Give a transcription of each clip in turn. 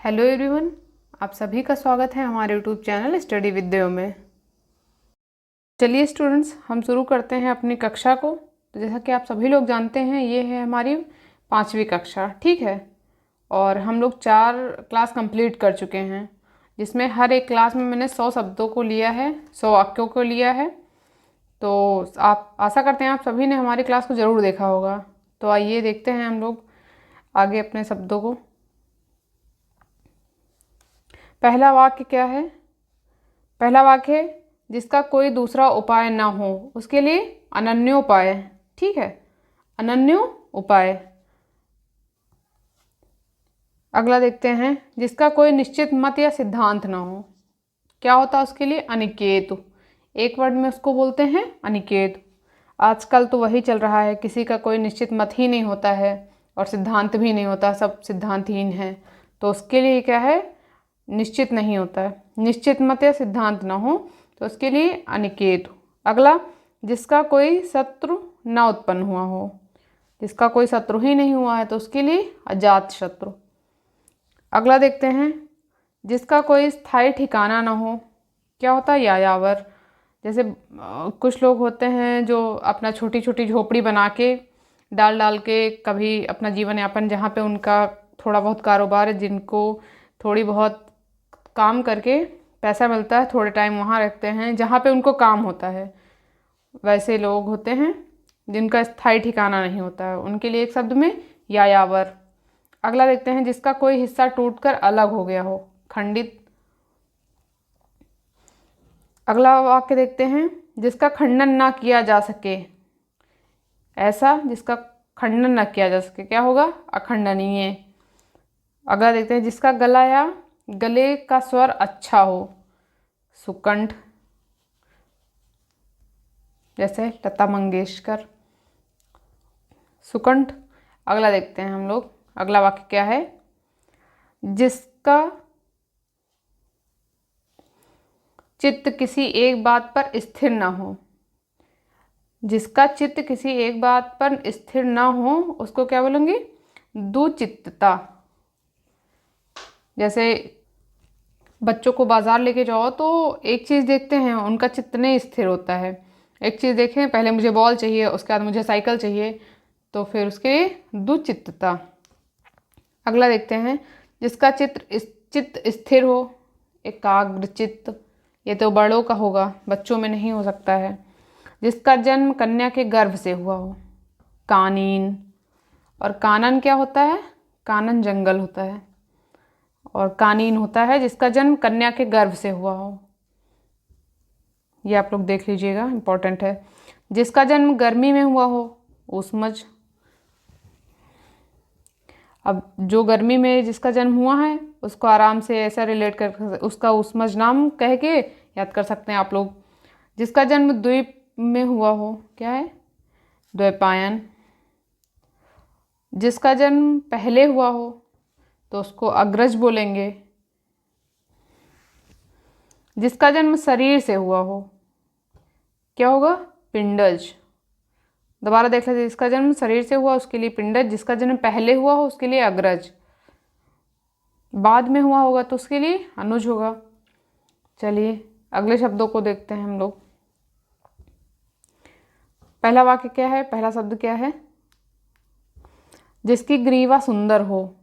Hello everyone, आप सभी का स्वागत है हमारे यूट्यूब चैनल स्टडी विद में। चलिए स्टूडेंट्स, हम शुरू करते हैं अपनी कक्षा को। तो जैसा कि आप सभी लोग जानते हैं, ये है हमारी 5वीं कक्षा, ठीक है। और हम लोग 4 क्लास कंप्लीट कर चुके हैं, जिसमें हर एक क्लास में मैंने 100 शब्दों को लिया है, 100 वाक्यों को लिया है। तो आप आशा करते हैं आप सभी ने हमारी क्लास को ज़रूर देखा होगा। तो आइए देखते हैं हम लोग आगे अपने शब्दों को। पहला वाक्य क्या है? पहला वाक्य है, जिसका कोई दूसरा उपाय ना हो उसके लिए अनन्योपाय, ठीक है, अनन्यो उपाय। अगला देखते हैं, जिसका कोई निश्चित मत या सिद्धांत ना हो, क्या होता है उसके लिए? अनिकेत। एक वर्ड में उसको बोलते हैं अनिकेत। आजकल तो वही चल रहा है, किसी का कोई निश्चित मत ही नहीं होता है और सिद्धांत भी नहीं होता, सब सिद्धांतहीन है। तो उसके लिए क्या है? निश्चित नहीं होता है, निश्चित मत या सिद्धांत ना हो तो उसके लिए अनिकेत। अगला, जिसका कोई शत्रु ना उत्पन्न हुआ हो, जिसका कोई शत्रु ही नहीं हुआ है तो उसके लिए अजात शत्रु। अगला देखते हैं, जिसका कोई स्थायी ठिकाना ना हो, क्या होता है? यायावर। जैसे कुछ लोग होते हैं जो अपना छोटी छोटी झोपड़ी बना के डाल डाल के कभी अपना जीवन यापन, जहाँ पे उनका थोड़ा बहुत कारोबार है, जिनको थोड़ी बहुत काम करके पैसा मिलता है, थोड़े टाइम वहाँ रखते हैं जहाँ पे उनको काम होता है। वैसे लोग होते हैं जिनका स्थायी ठिकाना नहीं होता है, उनके लिए एक शब्द में यायावर। अगला देखते हैं, जिसका कोई हिस्सा टूटकर अलग हो गया हो, खंडित। अगला वाक्य देखते हैं, जिसका खंडन ना किया जा सके, ऐसा जिसका खंडन ना किया जा सके, क्या होगा? अखंडनीय। अगला देखते हैं, जिसका गला या गले का स्वर अच्छा हो, सुकंठ। जैसे लता मंगेशकर, सुकंठ। अगला देखते हैं हम लोग, अगला वाक्य क्या है? जिसका चित्त किसी एक बात पर स्थिर ना हो, जिसका चित्त किसी एक बात पर स्थिर ना हो उसको क्या बोलेंगे? दुचित्तता। जैसे बच्चों को बाजार लेके जाओ तो एक चीज़ देखते हैं, उनका चित्त नहीं स्थिर होता है। एक चीज़ देखें, पहले मुझे बॉल चाहिए, उसके बाद मुझे साइकिल चाहिए, तो फिर उसके दुचित्तता। अगला देखते हैं, जिसका चित्त स्थिर हो, एकाग्र चित्त। ये तो बड़ों का होगा, बच्चों में नहीं हो सकता है। जिसका जन्म कन्या के गर्भ से हुआ हो, कानीन। और कानन क्या होता है? कानन जंगल होता है, और कानीन होता है जिसका जन्म कन्या के गर्भ से हुआ हो। ये आप लोग देख लीजिएगा, इंपॉर्टेंट है। जिसका जन्म गर्मी में हुआ हो, ऊष्मज। अब जो गर्मी में जिसका जन्म हुआ है उसको आराम से ऐसा रिलेट कर उसका ऊष्मज नाम कह के याद कर सकते हैं आप लोग। जिसका जन्म द्वीप में हुआ हो, क्या है? द्वैपायन। जिसका जन्म पहले हुआ हो तो उसको अग्रज बोलेंगे। जिसका जन्म शरीर से हुआ हो, क्या होगा? पिंडज। दोबारा देख लेते, जिसका जन्म शरीर से हुआ उसके लिए पिंडज, जिसका जन्म पहले हुआ हो उसके लिए अग्रज, बाद में हुआ होगा तो उसके लिए अनुज होगा। चलिए अगले शब्दों को देखते हैं हम लोग। पहला वाक्य क्या है? पहला शब्द क्या है? जिसकी ग्रीवा सुंदर हो,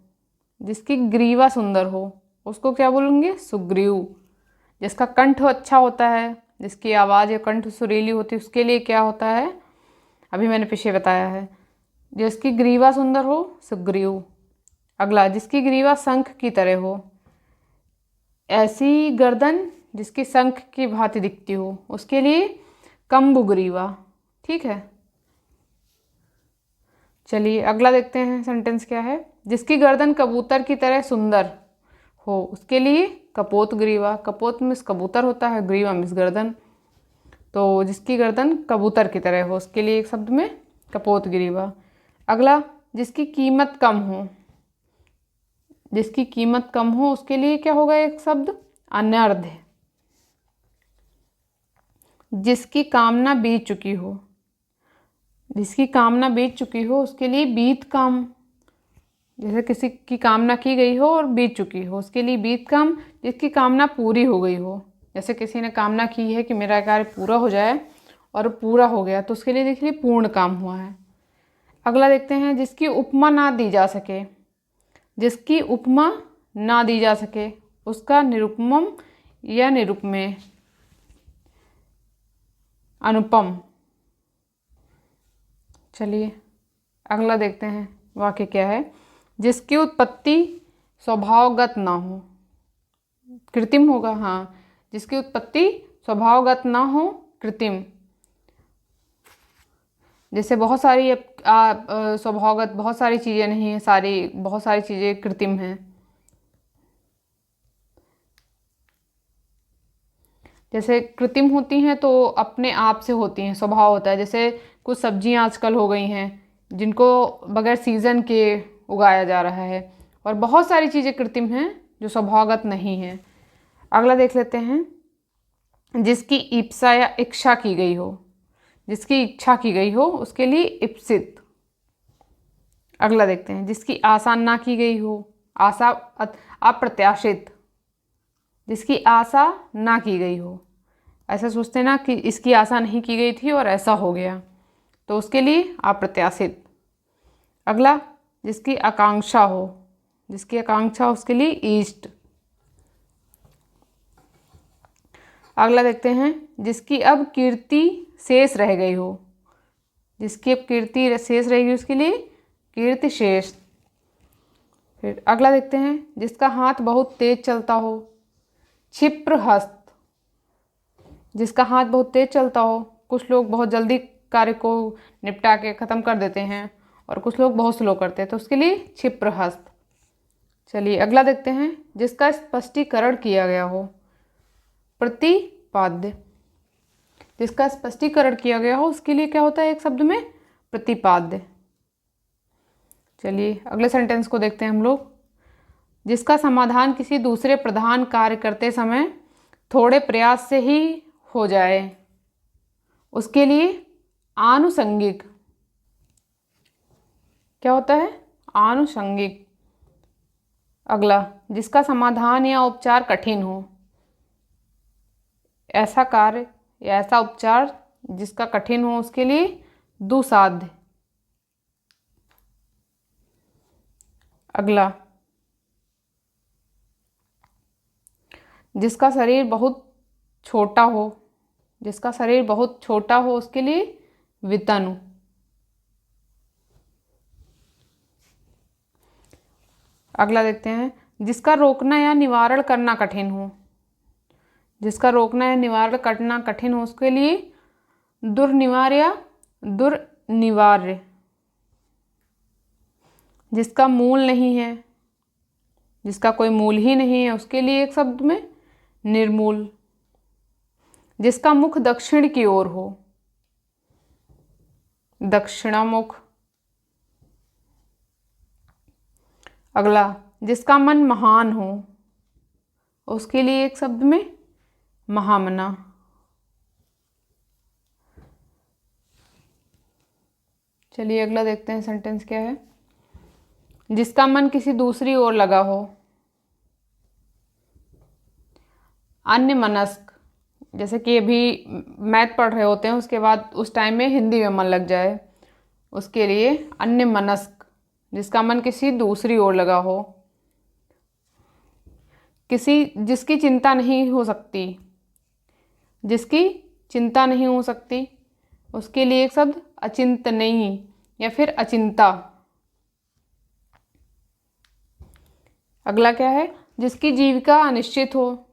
जिसकी ग्रीवा सुंदर हो उसको क्या बोलेंगे? सुग्रीव। जिसका कंठ अच्छा होता है, जिसकी आवाज़ या कंठ सुरीली होती है उसके लिए क्या होता है? अभी मैंने पीछे बताया है। जिसकी ग्रीवा सुंदर हो, सुग्रीव। अगला, जिसकी ग्रीवा शंख की तरह हो, ऐसी गर्दन जिसकी शंख की भांति दिखती हो उसके लिए कम्बुग्रीवा, ठीक है। चलिए अगला देखते हैं, सेंटेंस क्या है? जिसकी गर्दन कबूतर की तरह सुंदर हो उसके लिए कपोत ग्रीवा। कपोत मिस कबूतर होता है, ग्रीवा मिस गर्दन। तो जिसकी गर्दन कबूतर की तरह हो उसके लिए एक शब्द में कपोत ग्रीवा। अगला, जिसकी कीमत कम हो, जिसकी कीमत कम हो उसके लिए क्या होगा? एक शब्द अनर्ध्य। जिसकी कामना बीत चुकी हो, जिसकी कामना बीत चुकी हो उसके लिए बीत काम। जैसे किसी की कामना की गई हो और बीत चुकी हो, उसके लिए बीत काम, जिसकी कामना पूरी हो गई हो। जैसे किसी ने कामना की है कि मेरा कार्य पूरा हो जाए और पूरा हो गया, तो उसके लिए देखिए पूर्ण काम हुआ है। अगला देखते हैं, जिसकी उपमा ना दी जा सके। जिसकी उपमा ना दी जा सके उसका निरुपमम या निरुपमेय, अनुपम। चलिए अगला देखते हैं वाक्य क्या है। जिसकी उत्पत्ति स्वभावगत ना हो, कृत्रिम होगा। हाँ, जिसकी उत्पत्ति स्वभावगत ना हो, कृत्रिम। जैसे बहुत सारी स्वभावगत बहुत सारी चीज़ें नहीं है, बहुत सारी चीज़ें कृत्रिम हैं। जैसे कृत्रिम होती हैं तो अपने आप से होती हैं, स्वभाव होता है। जैसे कुछ सब्जियां आजकल हो गई हैं जिनको बगैर सीज़न के उगाया जा रहा है, और बहुत सारी चीज़ें कृत्रिम हैं जो स्वभावगत नहीं हैं। अगला देख लेते हैं, जिसकी इप्सा या इच्छा की गई हो। जिसकी इच्छा की गई हो उसके लिए इप्सित। अगला देखते हैं, जिसकी आशा ना की गई हो, आशा अप्रत्याशित। जिसकी आशा ना की गई हो, ऐसा सोचते ना कि इसकी आशा नहीं की गई थी और ऐसा हो गया, तो उसके लिए अप्रत्याशित। अगला, जिसकी आकांक्षा हो। जिसकी आकांक्षा उसके लिए इष्ट। अगला देखते हैं, जिसकी अब कीर्ति शेष रह गई हो। जिसकी अब कीर्ति शेष रहेगी उसके लिए कीर्ति शेष। फिर अगला देखते हैं, जिसका हाथ बहुत तेज चलता हो, क्षिप्र हस्त। जिसका हाथ बहुत तेज चलता हो, कुछ लोग बहुत जल्दी कार्य को निपटा के ख़त्म कर देते हैं और कुछ लोग बहुत स्लो करते हैं, तो उसके लिए क्षिप्र हस्त। चलिए अगला देखते हैं, जिसका स्पष्टीकरण किया गया हो, प्रतिपाद्य। जिसका स्पष्टीकरण किया गया हो उसके लिए क्या होता है एक शब्द में, प्रतिपाद्य। चलिए अगले सेंटेंस को देखते हैं हम लोग। जिसका समाधान किसी दूसरे प्रधान कार्य करते समय थोड़े प्रयास से ही हो जाए, उसके लिए आनुषंगिक। क्या होता है, आनुषंगिक। अगला, जिसका समाधान या उपचार कठिन हो। ऐसा कार्य या ऐसा उपचार जिसका कठिन हो उसके लिए दुसाध्य। अगला, जिसका शरीर बहुत छोटा हो। जिसका शरीर बहुत छोटा हो उसके लिए वितनु। अगला देखते हैं, जिसका रोकना या निवारण करना कठिन हो। जिसका रोकना या निवारण करना कठिन हो उसके लिए दुर्निवार्य या दुर्निवार्य। जिसका मूल नहीं है, जिसका कोई मूल ही नहीं है उसके लिए एक शब्द में निर्मूल। जिसका मुख दक्षिण की ओर हो, दक्षिणामुख। अगला, जिसका मन महान हो उसके लिए एक शब्द में महामना। चलिए अगला देखते हैं सेंटेंस क्या है। जिसका मन किसी दूसरी ओर लगा हो, अन्य मनस्क। जैसे कि अभी मैथ पढ़ रहे होते हैं उसके बाद उस टाइम में हिंदी में मन लग जाए, उसके लिए अन्य मनस्क। जिसका मन किसी दूसरी ओर लगा हो, जिसकी चिंता नहीं हो सकती। जिसकी चिंता नहीं हो सकती उसके लिए एक शब्द अचिंतनीय या फिर अचिंता। अगला क्या है, जिसकी जीविका अनिश्चित हो।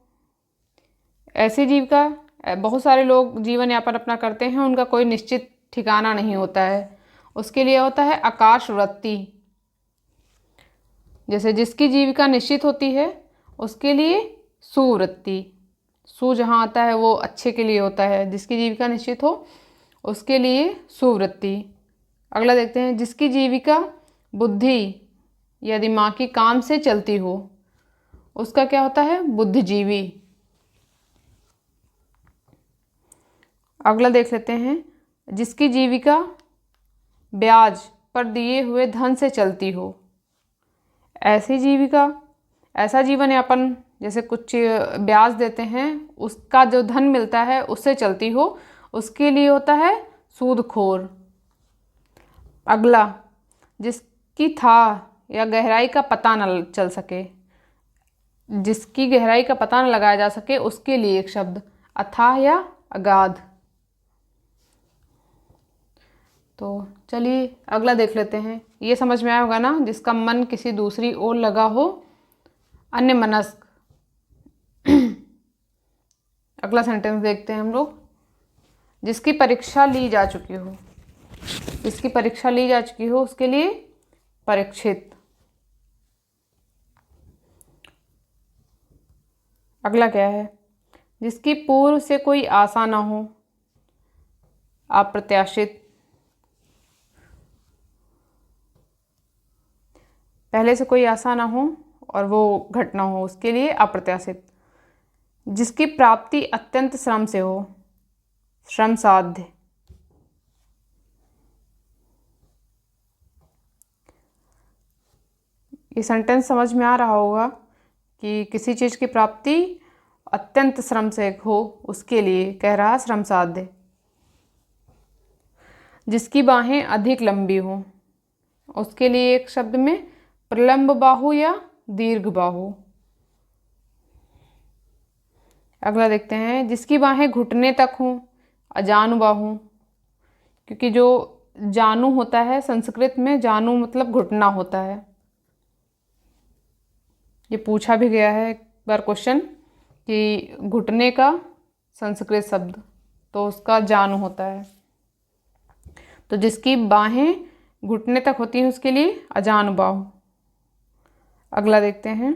ऐसी जीविका, बहुत सारे लोग जीवन यापन अपना करते हैं, उनका कोई निश्चित ठिकाना नहीं होता है, उसके लिए होता है आकाश वृत्ति। जैसे जिसकी जीविका निश्चित होती है उसके लिए सुवृत्ति। सु जहाँ आता है वो अच्छे के लिए होता है, जिसकी जीविका निश्चित हो उसके लिए सुवृत्ति। अगला देखते हैं, जिसकी जीविका बुद्धि या दिमागी काम से चलती हो उसका क्या होता है, बुद्धिजीवी। अगला देख लेते हैं, जिसकी जीविका ब्याज पर दिए हुए धन से चलती हो ऐसी जीविका, ऐसा जीवन यापन, जैसे कुछ ब्याज देते हैं उसका जो धन मिलता है उससे चलती हो, उसके लिए होता है सूदखोर। अगला, जिसकी था या गहराई का पता न चल सके, जिसकी गहराई का पता न लगाया जा सके, उसके लिए एक शब्द अथाह या अगाध। तो चलिए अगला देख लेते हैं। ये समझ में आया होगा ना, जिसका मन किसी दूसरी ओर लगा हो, अन्यमनस्क। अगला सेंटेंस देखते हैं हम लोग। जिसकी परीक्षा ली जा चुकी हो, जिसकी परीक्षा ली जा चुकी हो उसके लिए परीक्षित। अगला क्या है? जिसकी पूर्व से कोई आशा ना हो, अप्रत्याशित। पहले से कोई आशा ना हो और वो घटना हो, उसके लिए अप्रत्याशित। जिसकी प्राप्ति अत्यंत श्रम से हो, श्रम साध्य। ये सेंटेंस समझ में आ रहा होगा कि किसी चीज़ की प्राप्ति अत्यंत श्रम से हो, उसके लिए कह रहा श्रम साध्य। जिसकी बाहें अधिक लंबी हो, उसके लिए एक शब्द में प्रलंब बाहु या दीर्घ बाहु। अगला देखते हैं। जिसकी बाहें घुटने तक हों, अजानु बाहु। क्योंकि जो जानू होता है, संस्कृत में जानू मतलब घुटना होता है। ये पूछा भी गया है एक बार क्वेश्चन कि घुटने का संस्कृत शब्द, तो उसका जानू होता है। तो जिसकी बाहें घुटने तक होती हैं उसके लिए अजानु बाहु। अगला देखते हैं।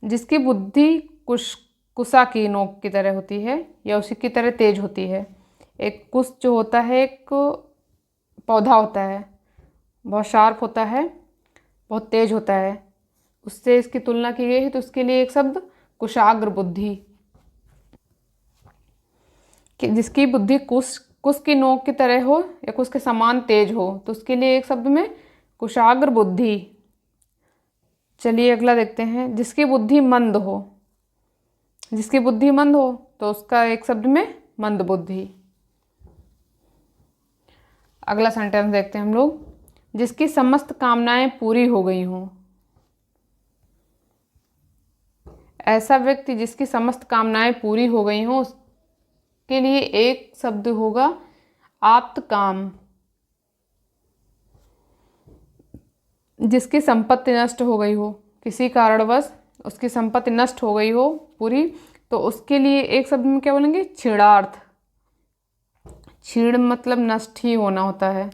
जिसकी बुद्धि कुशा की नोक की तरह होती है या उसी की तरह तेज होती है। एक कुश जो होता है एक पौधा होता है, बहुत शार्प होता है, बहुत तेज होता है, उससे इसकी तुलना की गई है, तो उसके लिए एक शब्द कुशाग्र बुद्धि। कि जिसकी बुद्धि कुश की नोक की तरह हो या कुश के समान तेज हो, तो उसके लिए एक शब्द में कुशाग्र बुद्धि। चलिए अगला देखते हैं। जिसकी बुद्धि मंद हो, जिसकी बुद्धि मंद हो तो उसका एक शब्द में मंद बुद्धि। अगला सेंटेंस देखते हैं हम लोग। जिसकी समस्त कामनाएं पूरी हो गई हों। ऐसा व्यक्ति जिसकी समस्त कामनाएं पूरी हो गई हों, उसके लिए एक शब्द होगा आप्त काम। जिसकी संपत्ति नष्ट हो गई हो, किसी कारणवश उसकी संपत्ति नष्ट हो गई हो पूरी, तो उसके लिए एक शब्द में क्या बोलेंगे? क्षीणार्थ। क्षीण मतलब नष्ट ही होना होता है,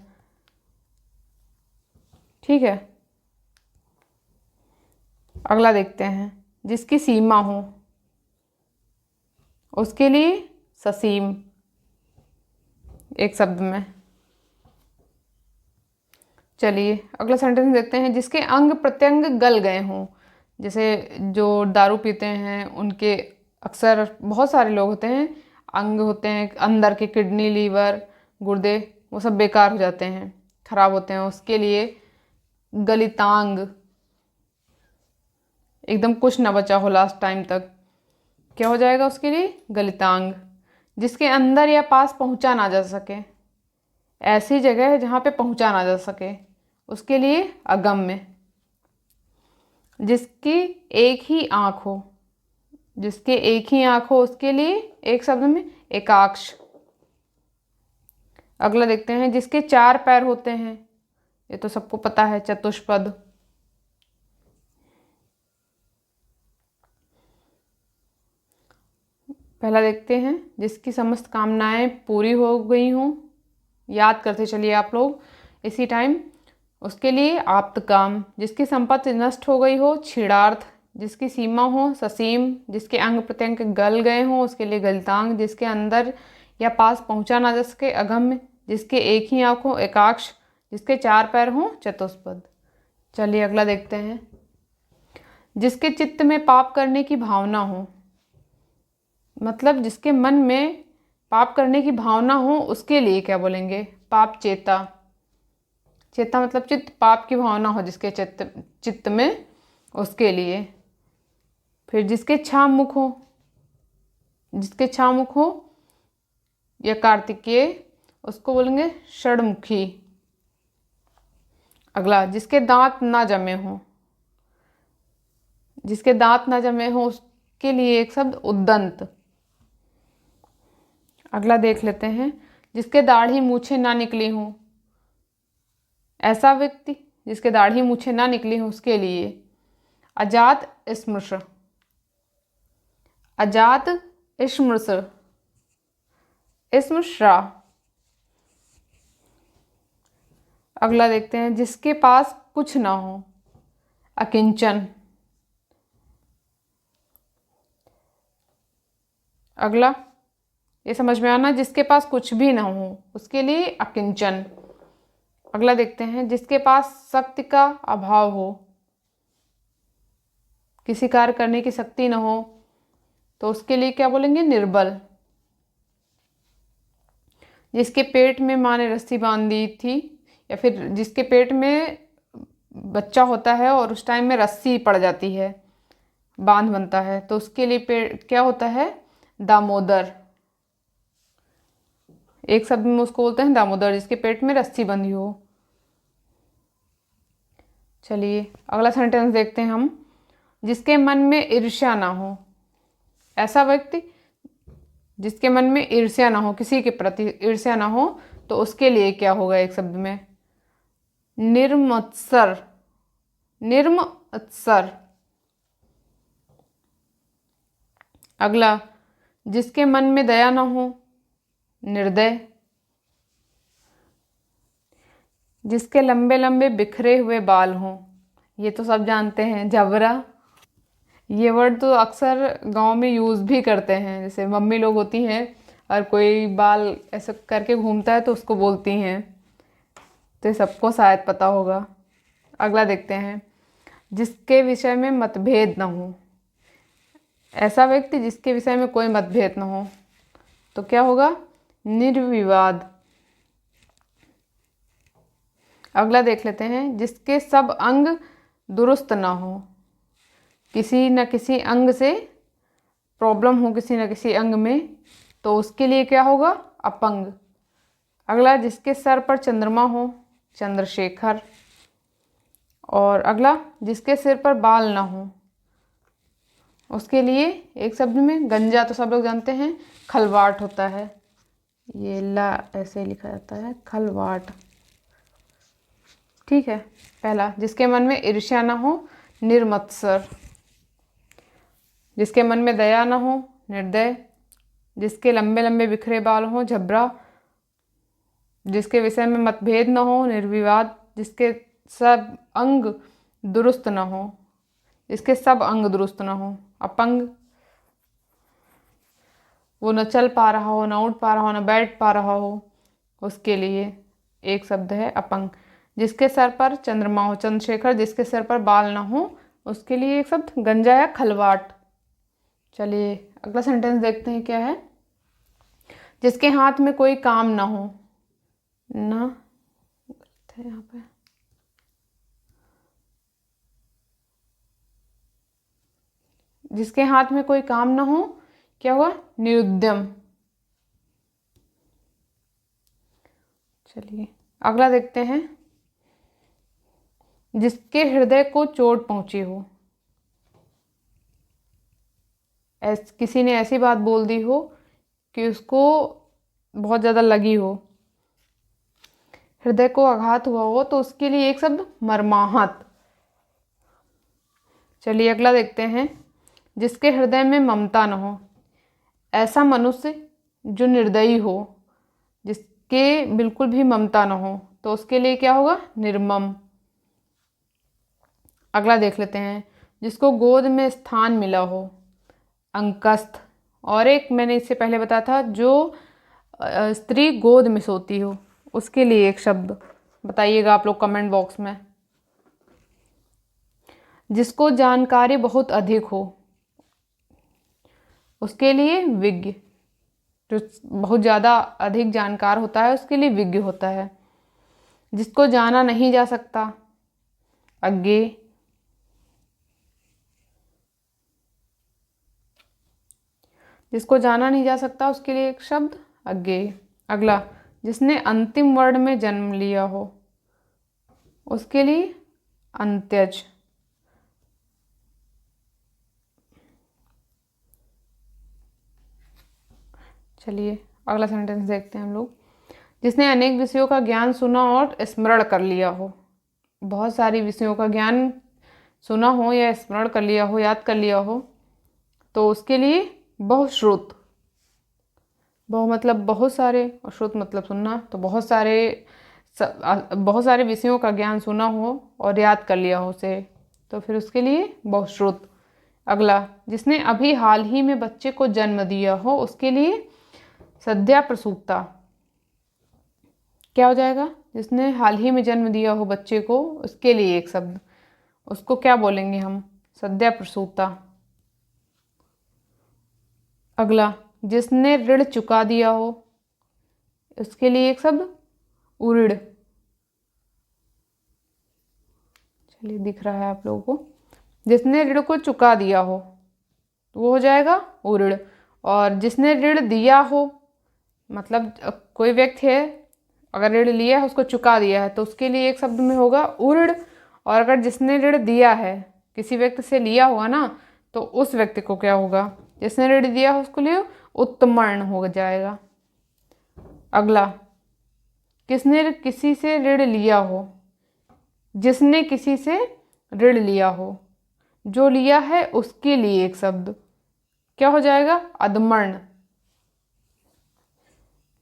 ठीक है। अगला देखते हैं। जिसकी सीमा हो, उसके लिए ससीम, एक शब्द में। चलिए अगला सेंटेंस देखते हैं। जिसके अंग प्रत्यंग गल गए हों, जैसे जो दारू पीते हैं उनके अक्सर बहुत सारे लोग होते हैं, अंग होते हैं अंदर के, किडनी, लीवर, गुर्दे, वो सब बेकार हो जाते हैं, खराब होते हैं, उसके लिए गलितांग। एकदम कुछ ना बचा हो लास्ट टाइम तक, क्या हो जाएगा उसके लिए? गलितांग। जिसके अंदर या पास पहुंचा ना जा सके, ऐसी जगह है जहाँ पे पहुंचा ना जा सके, उसके लिए अगम्य। जिसकी एक ही आँख हो, जिसके एक ही आँख हो उसके लिए एक शब्द में एकाक्ष। अगला देखते हैं। जिसके 4 पैर होते हैं, ये तो सबको पता है, चतुष्पद। पहला देखते हैं। जिसकी समस्त कामनाएं पूरी हो गई हों, याद करते चलिए आप लोग इसी टाइम, उसके लिए आप्त काम। जिसकी संपत्ति नष्ट हो गई हो, क्षीणार्थ। जिसकी सीमा हो, ससीम। जिसके अंग प्रत्यंग गल गए हों, उसके लिए गलितांग। जिसके अंदर या पास पहुंचा ना जा सके, अगम्य। जिसके एक ही आँख हो, एकाक्ष। जिसके 4 पैर हों, चतुष्पद। चलिए अगला देखते हैं। जिसके चित्त में पाप करने की भावना हो, मतलब जिसके मन में पाप करने की भावना हो, उसके लिए क्या बोलेंगे? पाप चेता। चेता मतलब चित्त, पाप की भावना हो जिसके चित्त में, उसके लिए। फिर जिसके छाम मुख हो, जिसके छाम मुख हो या कार्तिकेय, उसको बोलेंगे षडमुखी। अगला, जिसके दांत ना जमे हो, जिसके दांत ना जमे हो उसके लिए एक शब्द उद्दंत। अगला देख लेते हैं, जिसके दाढ़ी मूछें ना निकली हो, ऐसा व्यक्ति जिसके दाढ़ी मूछें ना निकली हो उसके लिए अजात स्मृश। अजात स्मृश, स्मृश्रा। अगला देखते हैं, जिसके पास कुछ ना हो, अकिंचन। अगला ये समझ में आना, जिसके पास कुछ भी ना हो उसके लिए अकिंचन। अगला देखते हैं, जिसके पास शक्ति का अभाव हो, किसी कार्य करने की शक्ति ना हो तो उसके लिए क्या बोलेंगे, निर्बल। जिसके पेट में माँ ने रस्सी बांध दी थी, या फिर जिसके पेट में बच्चा होता है और उस टाइम में रस्सी पड़ जाती है, बांध बनता है, तो उसके लिए पेट क्या होता है, दामोदर। एक शब्द में उसको बोलते हैं दामोदर, जिसके पेट में रस्सी बंधी हो। चलिए अगला सेंटेंस देखते हैं हम, जिसके मन में ईर्ष्या ना हो, ऐसा व्यक्ति जिसके मन में ईर्ष्या ना हो, किसी के प्रति ईर्ष्या ना हो तो उसके लिए क्या होगा, एक शब्द में निर्मत्सर। निर्मत्सर। अगला, जिसके मन में दया ना हो, निर्दय। जिसके लंबे लंबे बिखरे हुए बाल हों, ये तो सब जानते हैं, जबरा। ये वर्ड तो अक्सर गांव में यूज़ भी करते हैं, जैसे मम्मी लोग होती हैं और कोई बाल ऐसे करके घूमता है तो उसको बोलती हैं, तो ये सबको शायद पता होगा। अगला देखते हैं, जिसके विषय में मतभेद ना हो, ऐसा व्यक्ति जिसके विषय में कोई मतभेद ना हो तो क्या होगा, निर्विवाद। अगला देख लेते हैं, जिसके सब अंग दुरुस्त ना हो, किसी न किसी अंग से प्रॉब्लम हो, किसी न किसी अंग में, तो उसके लिए क्या होगा, अपंग। अगला, जिसके सर पर चंद्रमा हो, चंद्रशेखर। और अगला, जिसके सिर पर बाल ना हो उसके लिए एक शब्द में, गंजा तो सब लोग जानते हैं, खलवाट होता है, ये ला ऐसे लिखा जाता है, खलवाट। ठीक है। पहला, जिसके मन में ईर्ष्या ना हो, निर्मत्सर। जिसके मन में दया ना हो, निर्दय। जिसके लंबे लंबे बिखरे बाल हों, झबरा। जिसके विषय में मतभेद न हो, निर्विवाद। जिसके सब अंग दुरुस्त न हो, जिसके सब अंग दुरुस्त न हो, अपंग। वो न चल पा रहा हो, न उठ पा रहा हो, न बैठ पा रहा हो, उसके लिए एक शब्द है अपंग। जिसके सर पर चंद्रमा हो, चंद्रशेखर। जिसके सर पर बाल ना हो उसके लिए एक शब्द गंजा या खलवाट। चलिए अगला सेंटेंस देखते हैं क्या है, जिसके हाथ में कोई काम ना हो, ना गलत है यहाँ पे, जिसके हाथ में कोई काम ना हो, क्या हुआ, निरुद्यम। चलिए अगला देखते हैं, जिसके हृदय को चोट पहुंची हो, किसी ने ऐसी बात बोल दी हो कि उसको बहुत ज़्यादा लगी हो, हृदय को आघात हुआ हो, तो उसके लिए एक शब्द मर्माहत। चलिए अगला देखते हैं, जिसके हृदय में ममता न हो, ऐसा मनुष्य जो निर्दयी हो, जिसके बिल्कुल भी ममता न हो, तो उसके लिए क्या होगा, निर्मम। अगला देख लेते हैं, जिसको गोद में स्थान मिला हो, अंकस्थ। और एक मैंने इससे पहले बताया था, जो स्त्री गोद में सोती हो, उसके लिए एक शब्द बताइएगा आप लोग कमेंट बॉक्स में। जिसको जानकारी बहुत अधिक हो, उसके लिए विज्ञ। जो बहुत ज़्यादा अधिक जानकार होता है उसके लिए विज्ञ होता है। जिसको जाना नहीं जा सकता, अज्ञेय। जिसको जाना नहीं जा सकता उसके लिए एक शब्द अज्ञेय। अगला, जिसने अंतिम वर्ण में जन्म लिया हो उसके लिए अंत्यज। चलिए अगला सेंटेंस देखते हैं हम लोग। जिसने अनेक विषयों का ज्ञान सुना और स्मरण कर लिया हो। बहुत सारी विषयों का ज्ञान सुना हो या स्मरण कर लिया हो, याद कर लिया हो, तो उसके लिए बहुश्रुत। बहु मतलब बहुत सारे और श्रुत मतलब सुनना, तो बहुत सारे विषयों का ज्ञान सुना हो और याद कर लिया हो उसे, तो फिर उसके लिए बहुश्रुत। अगला, जिसने अभी हाल ही में बच्चे को जन्म दिया हो उसके लिए सद्या प्रसूता। क्या हो जाएगा? जिसने हाल ही में जन्म दिया हो बच्चे को उसके लिए एक शब्द, उसको क्या बोलेंगे हम? सद्या प्रसूता। अगला, जिसने ऋण चुका दिया हो उसके लिए एक शब्द उऋण। चलिए दिख रहा है आप लोगों को। जिसने ऋण को चुका दिया हो वो हो जाएगा उऋण। और जिसने ऋण दिया हो, मतलब कोई व्यक्ति है अगर ऋण लिया है उसको चुका दिया है तो उसके लिए एक शब्द में होगा उऋण। और अगर जिसने ऋण दिया है, किसी व्यक्ति से लिया हुआ ना, तो उस व्यक्ति को क्या होगा? जिसने ऋण दिया हो उसके लिए उत्तमर्ण हो जाएगा। अगला, किसने किसी से ऋण लिया हो। जिसने किसी से ऋण लिया हो, जो लिया है उसके लिए एक शब्द क्या हो जाएगा? अधमर्ण।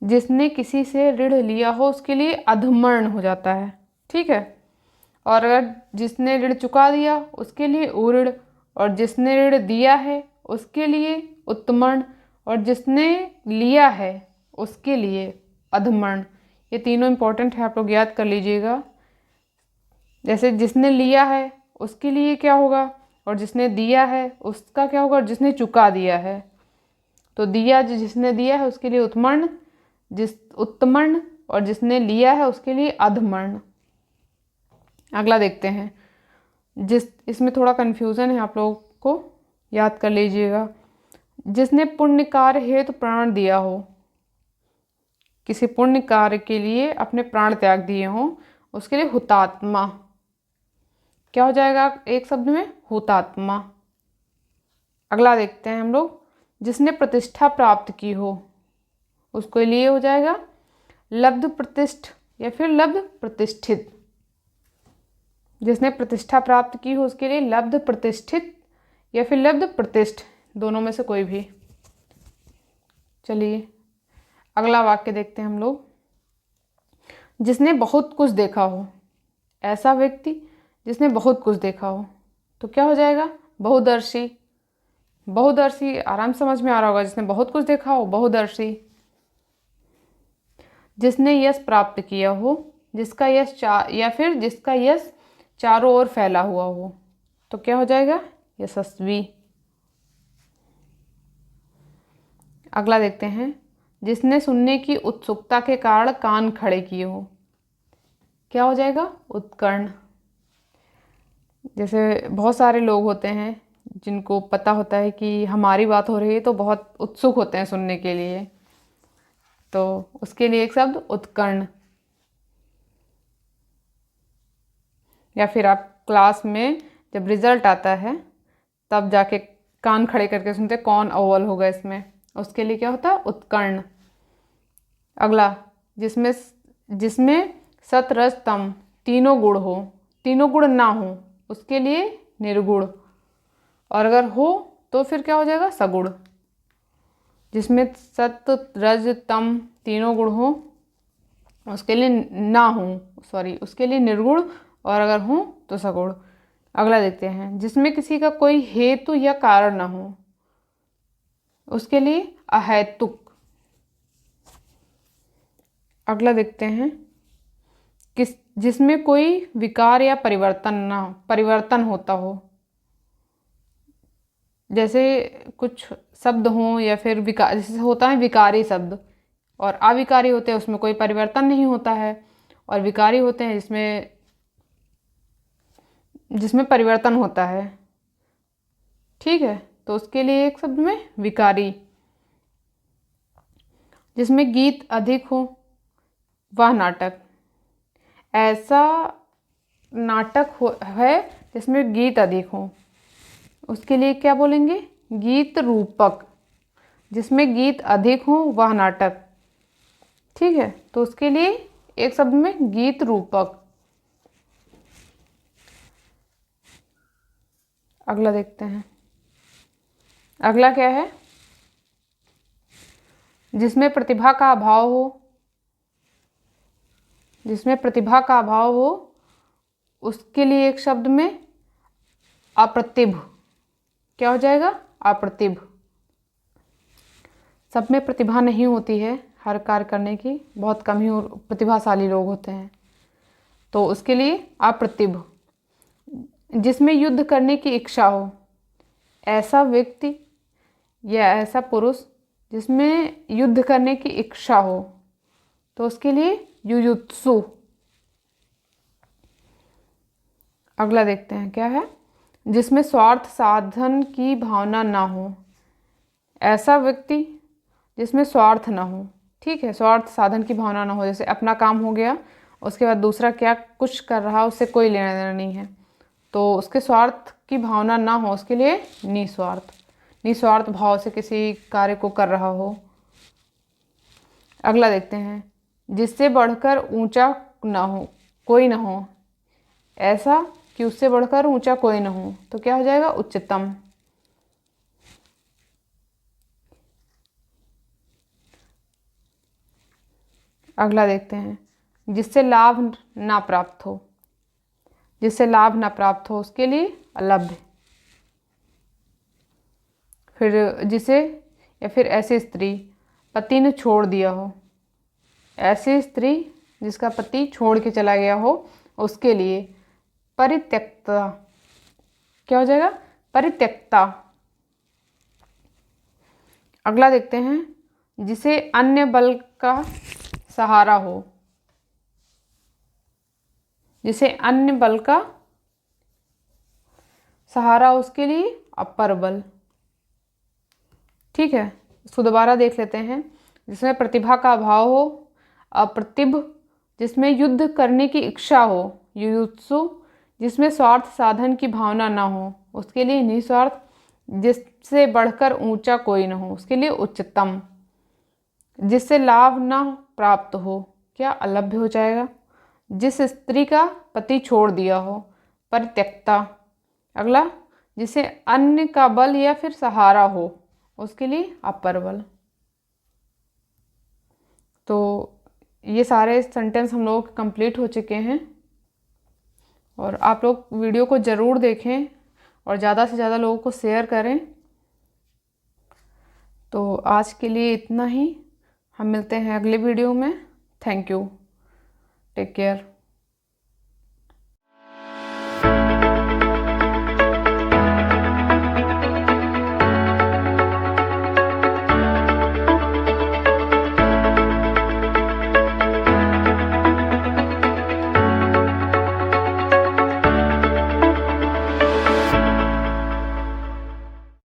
जिसने किसी से ऋण लिया हो उसके लिए अधमर्ण हो जाता है, ठीक है। और अगर जिसने ऋण चुका दिया उसके लिए उऋण, और जिसने ऋण दिया है उसके लिए उत्तमर्ण, और जिसने लिया है उसके लिए अधमर्ण। ये तीनों इंपॉर्टेंट है, आप लोग याद कर लीजिएगा। जैसे जिसने लिया है उसके लिए क्या होगा, और जिसने दिया है उसका क्या होगा, और जिसने चुका दिया है तो दिया, जिसने दिया है उसके लिए उत्तमर्ण, उत्तमर्ण, और जिसने लिया है उसके लिए अधमर्ण। अगला देखते हैं। इसमें थोड़ा कन्फ्यूज़न है, आप लोगों को याद कर लीजिएगा। जिसने पुण्य कार्य हेतु प्राण दिया हो, किसी पुण्य कार्य के लिए अपने प्राण त्याग दिए हों उसके लिए हुतात्मा। क्या हो जाएगा एक शब्द में? हुतात्मा। अगला देखते हैं हम लोग। जिसने प्रतिष्ठा प्राप्त की हो उसके लिए हो जाएगा लब्ध प्रतिष्ठ या फिर लब्ध प्रतिष्ठित। जिसने प्रतिष्ठा प्राप्त की हो उसके लिए लब्ध प्रतिष्ठित या फिर लब्ध प्रतिष्ठ, दोनों में से कोई भी। चलिए अगला वाक्य देखते हैं हम लोग। जिसने बहुत कुछ देखा हो, ऐसा व्यक्ति जिसने बहुत कुछ देखा हो, तो क्या हो जाएगा? बहुदर्शी। बहुदर्शी आराम समझ में आ रहा होगा, जिसने बहुत कुछ देखा हो बहुदर्शी। जिसने यश प्राप्त किया हो, जिसका यश या फिर जिसका यश चारों ओर फैला हुआ हो, तो क्या हो जाएगा? यशस्वी। अगला देखते हैं। जिसने सुनने की उत्सुकता के कारण कान खड़े किए हो, क्या हो जाएगा? उत्कर्ण। जैसे बहुत सारे लोग होते हैं जिनको पता होता है कि हमारी बात हो रही है तो बहुत उत्सुक होते हैं सुनने के लिए, तो उसके लिए एक शब्द उत्कर्ण। या फिर आप क्लास में जब रिजल्ट आता है तब जाके कान खड़े करके सुनते कौन अव्वल होगा इसमें, उसके लिए क्या होता है? उत्कर्ण। अगला, जिसमें सत रज तम तीनों गुण हो, तीनों गुण ना हो उसके लिए निर्गुण, और अगर हो तो फिर क्या हो जाएगा? सगुण। जिसमें सत रज तम तीनों गुण हो उसके लिए ना हो, उसके लिए निर्गुण, और अगर हो तो सगुण। अगला देखते हैं। जिसमें किसी का कोई हेतु या कारण ना हो उसके लिए अहेतुक। अगला देखते हैं। जिसमें कोई विकार या परिवर्तन होता हो, जैसे कुछ शब्द हों या फिर विकार, जैसे होता है विकारी शब्द, और अविकारी होते हैं उसमें कोई परिवर्तन नहीं होता है, और विकारी होते हैं जिसमें परिवर्तन होता है, ठीक है। तो उसके लिए एक शब्द में विकारी। जिसमें गीत अधिक हो वह नाटक। ऐसा नाटक है जिसमें गीत अधिक हो, उसके लिए क्या बोलेंगे? गीत रूपक। जिसमें गीत अधिक हो वह नाटक। ठीक है, तो उसके लिए एक शब्द में गीत रूपक। अगला देखते हैं। अगला क्या है? जिसमें प्रतिभा का अभाव हो। जिसमें प्रतिभा का अभाव हो उसके लिए एक शब्द में अप्रतिभ। क्या हो जाएगा? अप्रतिभ। सब में प्रतिभा नहीं होती है हर कार्य करने की, बहुत कम ही प्रतिभाशाली लोग होते हैं, तो उसके लिए अप्रतिभ। जिसमें युद्ध करने की इच्छा हो। ऐसा व्यक्ति या ऐसा पुरुष जिसमें युद्ध करने की इच्छा हो, तो उसके लिए युयुत्सु। अगला देखते हैं क्या है? जिसमें स्वार्थ साधन की भावना ना हो। ऐसा व्यक्ति जिसमें स्वार्थ ना हो। ठीक है, स्वार्थ साधन की भावना ना हो, जैसे अपना काम हो गया उसके बाद दूसरा क्या कुछ कर रहा उससे कोई लेना देना नहीं है, तो उसके स्वार्थ की भावना ना हो, उसके लिए निस्वार्थ। निस्वार्थ भाव से किसी कार्य को कर रहा हो। अगला देखते हैं। जिससे बढ़कर ऊंचा ना हो, कोई ना हो। ऐसा कि उससे बढ़कर ऊंचा कोई ना हो, तो क्या हो जाएगा? उच्चतम। अगला देखते हैं। जिससे लाभ ना प्राप्त हो। जिससे लाभ ना प्राप्त हो उसके लिए अलभ्य। फिर जिसे या फिर ऐसी स्त्री पति ने छोड़ दिया हो। ऐसी स्त्री जिसका पति छोड़ के चला गया हो उसके लिए परित्यक्ता। क्या हो जाएगा? परित्यक्ता। अगला देखते हैं। जिसे अन्य बल का सहारा हो। जिसे अन्य बल का सहारा उसके लिए अपर बल। ठीक है, इसको दोबारा देख लेते हैं। जिसमें प्रतिभा का अभाव हो, अप्रतिभ। जिसमें युद्ध करने की इच्छा हो, युयुत्सु। जिसमें स्वार्थ साधन की भावना ना हो उसके लिए निस्वार्थ। जिससे बढ़कर ऊंचा कोई ना हो उसके लिए उच्चतम। जिससे लाभ ना प्राप्त हो, क्या? अलभ्य हो जाएगा। जिस स्त्री का पति छोड़ दिया हो, परित्यक्ता। अगला, जिसे अन्य का बल या फिर सहारा हो उसके लिए अपर बल। तो ये सारे सेंटेंस हम लोग कंप्लीट हो चुके हैं, और आप लोग वीडियो को ज़रूर देखें और ज़्यादा से ज़्यादा लोगों को शेयर करें। तो आज के लिए इतना ही, हम मिलते हैं अगले वीडियो में। Thank you, take care.